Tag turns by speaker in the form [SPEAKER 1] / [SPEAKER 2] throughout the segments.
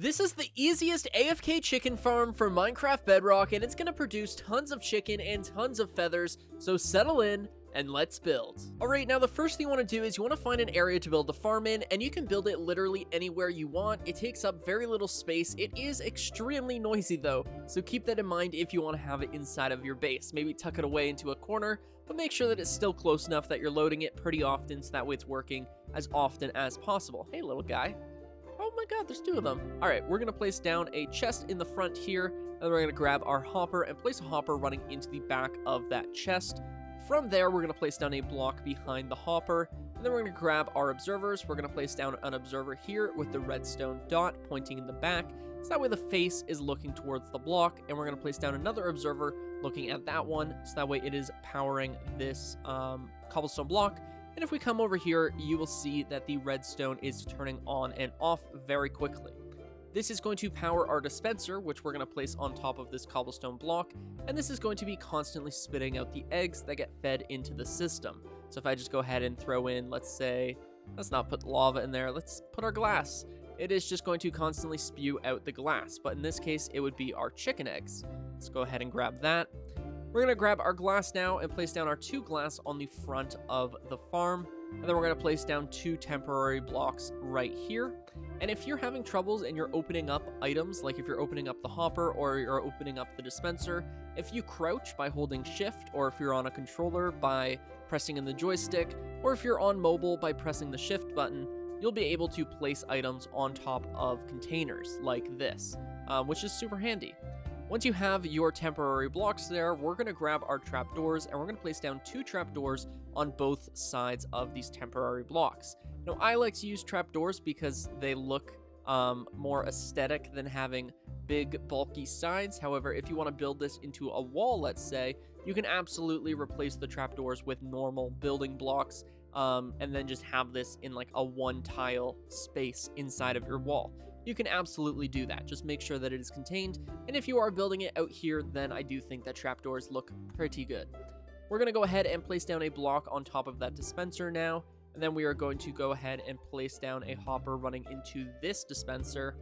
[SPEAKER 1] This is the easiest AFK chicken farm for Minecraft Bedrock, and it's going to produce tons of chicken and tons of feathers, so settle in and let's build. Alright, now the first thing you want to do is you want to find an area to build the farm in, and you can build it literally anywhere you want. It takes up very little space. It is extremely noisy though, so keep that in mind if you want to have it inside of your base. Maybe tuck it away into a corner, but make sure that it's still close enough that you're loading it pretty often so that way it's working as often as possible. Hey little guy. Oh my god, there's two of them. Alright, we're going to place down a chest in the front here, and then we're going to grab our hopper and place a hopper running into the back of that chest. From there, we're going to place down a block behind the hopper, and then we're going to grab our observers. We're going to place down an observer here with the redstone dot pointing in the back, so that way the face is looking towards the block, and we're going to place down another observer looking at that one, so that way it is powering this cobblestone block. And if we come over here, you will see that the redstone is turning on and off very quickly. This is going to power our dispenser, which we're going to place on top of this cobblestone block, and this is going to be constantly spitting out the eggs that get fed into the system. So if I just go ahead and throw in, let's say, let's not put lava in there, let's put our glass. It is just going to constantly spew out the glass, but in this case, it would be our chicken eggs. Let's go ahead and grab that. We're going to grab our glass now and place down our 2 glass on the front of the farm. And then we're going to place down 2 temporary blocks right here. And if you're having troubles and you're opening up items, like if you're opening up the hopper or you're opening up the dispenser, if you crouch by holding shift, or if you're on a controller by pressing in the joystick, or if you're on mobile by pressing the shift button, you'll be able to place items on top of containers like this, which is super handy. Once you have your temporary blocks there, we're going to grab our trapdoors and we're going to place down 2 trapdoors on both sides of these temporary blocks. Now, I like to use trapdoors because they look more aesthetic than having big, bulky sides. However, if you want to build this into a wall, let's say, you can absolutely replace the trapdoors with normal building blocks and then just have this in like a 1-tile space inside of your wall. You can absolutely do that. Just make sure that it is contained. And if you are building it out here, then I do think that trapdoors look pretty good. We're going to go ahead and place down a block on top of that dispenser now. And then we are going to go ahead and place down a hopper running into this dispenser.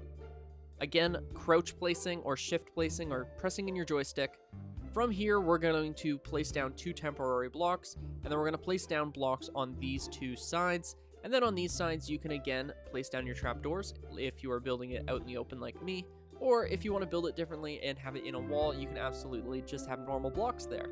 [SPEAKER 1] Again, crouch placing or shift placing or pressing in your joystick. From here, we're going to place down 2 temporary blocks. And then we're going to place down blocks on these 2 sides. And then on these sides, you can again place down your trapdoors if you are building it out in the open like me. Or if you want to build it differently and have it in a wall, you can absolutely just have normal blocks there.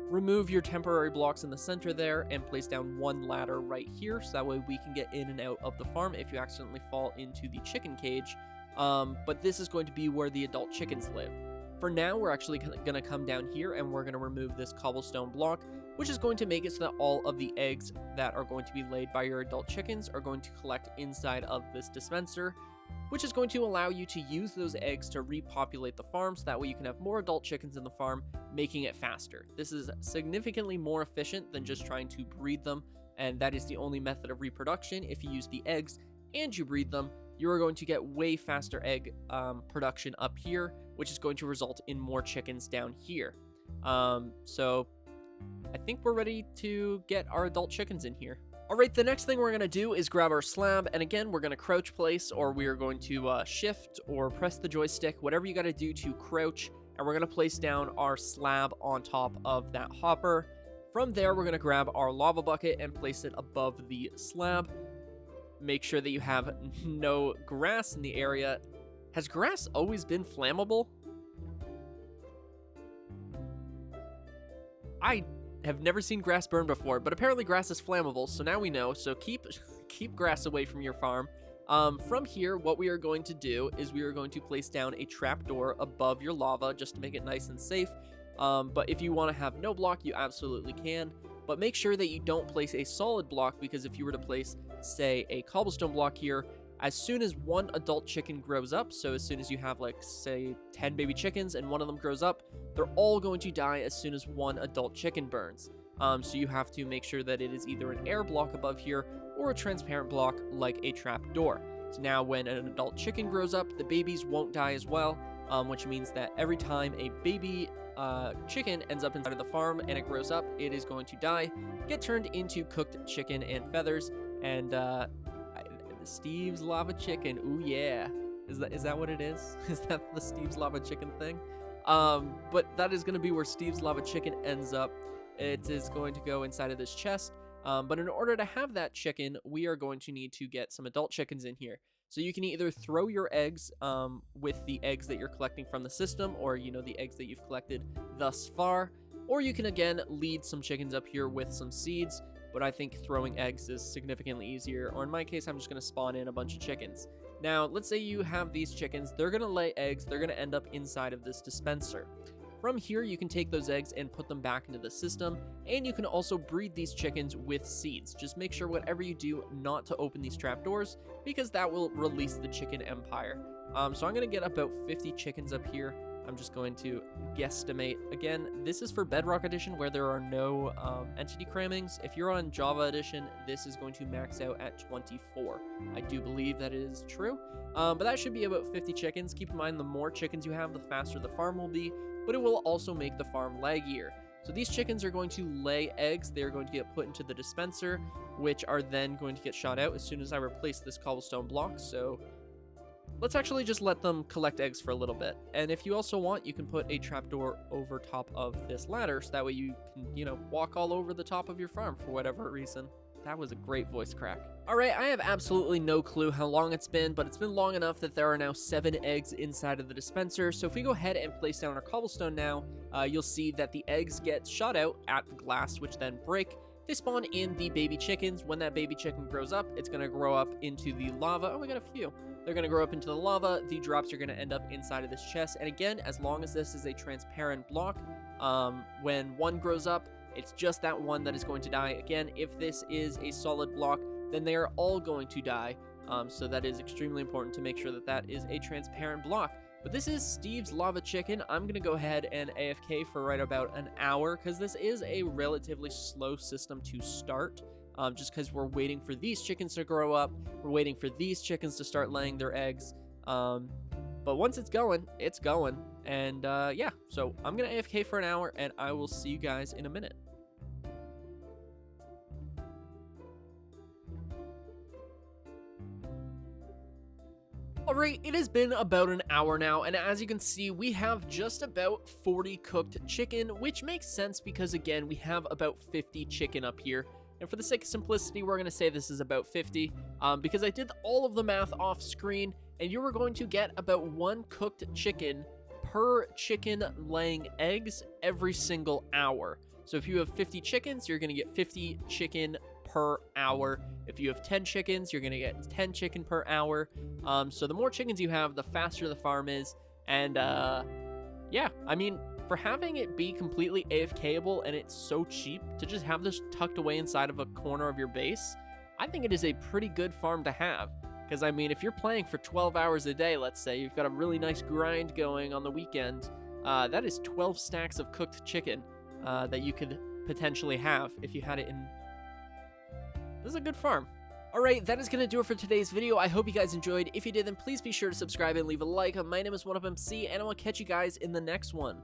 [SPEAKER 1] Remove your temporary blocks in the center there and place down 1 ladder right here, so that way we can get in and out of the farm if you accidentally fall into the chicken cage. But this is going to be where the adult chickens live. For now, we're actually going to come down here and we're going to remove this cobblestone block, which is going to make it so that all of the eggs that are going to be laid by your adult chickens are going to collect inside of this dispenser, which is going to allow you to use those eggs to repopulate the farm, so that way you can have more adult chickens in the farm, making it faster. This is significantly more efficient than just trying to breed them, and that is the only method of reproduction. If you use the eggs and you breed them, you are going to get way faster egg production up here, which is going to result in more chickens down here. So I think we're ready to get our adult chickens in here. Alright, the next thing we're going to do is grab our slab, and again, we're going to crouch place, or we are going to shift or press the joystick, whatever you got to do to crouch, and we're going to place down our slab on top of that hopper. From there, we're going to grab our lava bucket and place it above the slab. Make sure that you have no grass in the area. Has grass always been flammable? I have never seen grass burn before, but apparently grass is flammable, so now we know. So keep grass away from your farm. From here, what we are going to do is we are going to place down a trapdoor above your lava just to make it nice and safe. But if you want to have no block, you absolutely can. But make sure that you don't place a solid block, because if you were to place, say, a cobblestone block here, as soon as 1 adult chicken grows up, so as soon as you have, like, say, 10 baby chickens and one of them grows up, they're all going to die as soon as 1 adult chicken burns. So you have to make sure that it is either an air block above here or a transparent block like a trap door. So now when an adult chicken grows up, the babies won't die as well, which means that every time a baby chicken ends up inside of the farm and it grows up, it is going to die, get turned into cooked chicken and feathers, and Steve's lava chicken, ooh yeah. Is that what it is? Is that the Steve's Lava Chicken thing? But that is going to be where Steve's Lava Chicken ends up. It is going to go inside of this chest. But in order to have that chicken, we are going to need to get some adult chickens in here. So you can either throw your eggs with the eggs that you're collecting from the system, or, you know, the eggs that you've collected thus far, or you can, again, lead some chickens up here with some seeds, but I think throwing eggs is significantly easier, or in my case, I'm just going to spawn in a bunch of chickens. Now, let's say you have these chickens, they're going to lay eggs, they're going to end up inside of this dispenser. From here, you can take those eggs and put them back into the system, and you can also breed these chickens with seeds. Just make sure whatever you do not to open these trapdoors, because that will release the chicken empire. So I'm going to get about 50 chickens up here. I'm just going to guesstimate. Again, this is for Bedrock Edition, where there are no entity crammings. If you're on Java Edition, this is going to max out at 24. I do believe that is true, but that should be about 50 chickens. Keep in mind, the more chickens you have, the faster the farm will be, but it will also make the farm laggier. So these chickens are going to lay eggs. They're going to get put into the dispenser, which are then going to get shot out as soon as I replace this cobblestone block. So let's actually just let them collect eggs for a little bit. And if you also want, you can put a trapdoor over top of this ladder, so that way you can, you know, walk all over the top of your farm for whatever reason. That was a great voice crack. All right, I have absolutely no clue how long it's been, but it's been long enough that there are now 7 eggs inside of the dispenser. So if we go ahead and place down our cobblestone now, you'll see that the eggs get shot out at the glass, which then break. They spawn in the baby chickens. When that baby chicken grows up, it's gonna grow up into the lava. Oh, we got a few. They're gonna grow up into the lava. The drops are gonna end up inside of this chest. And again, as long as this is a transparent block, when one grows up, it's just that one that is going to die. Again, if this is a solid block, then they are all going to die. So that is extremely important to make sure that that is a transparent block. But this is Steve's Lava Chicken. I'm going to go ahead and AFK for right about an hour, because this is a relatively slow system to start. Just because we're waiting for these chickens to grow up. We're waiting for these chickens to start laying their eggs. But once it's going, it's going. And yeah, so I'm going to AFK for an hour, and I will see you guys in a minute. Alright, it has been about an hour now, and as you can see, we have just about 40 cooked chicken, which makes sense because, again, we have about 50 chicken up here. And for the sake of simplicity, we're going to say this is about 50, because I did all of the math off screen, and you were going to get about 1 cooked chicken per chicken laying eggs every single hour. So if you have 50 chickens, you're going to get 50 chicken per hour. If you have 10 chickens, you're going to get 10 chicken per hour. So the more chickens you have, the faster the farm is. And yeah, I mean, for having it be completely AFKable and it's so cheap to just have this tucked away inside of a corner of your base, I think it is a pretty good farm to have. Because, I mean, if you're playing for 12 hours a day, let's say, you've got a really nice grind going on the weekend, that is 12 stacks of cooked chicken that you could potentially have if you had it in. This is a good farm. Alright, that is going to do it for today's video. I hope you guys enjoyed. If you did, then please be sure to subscribe and leave a like. My name is OneUpMC, and I will catch you guys in the next one.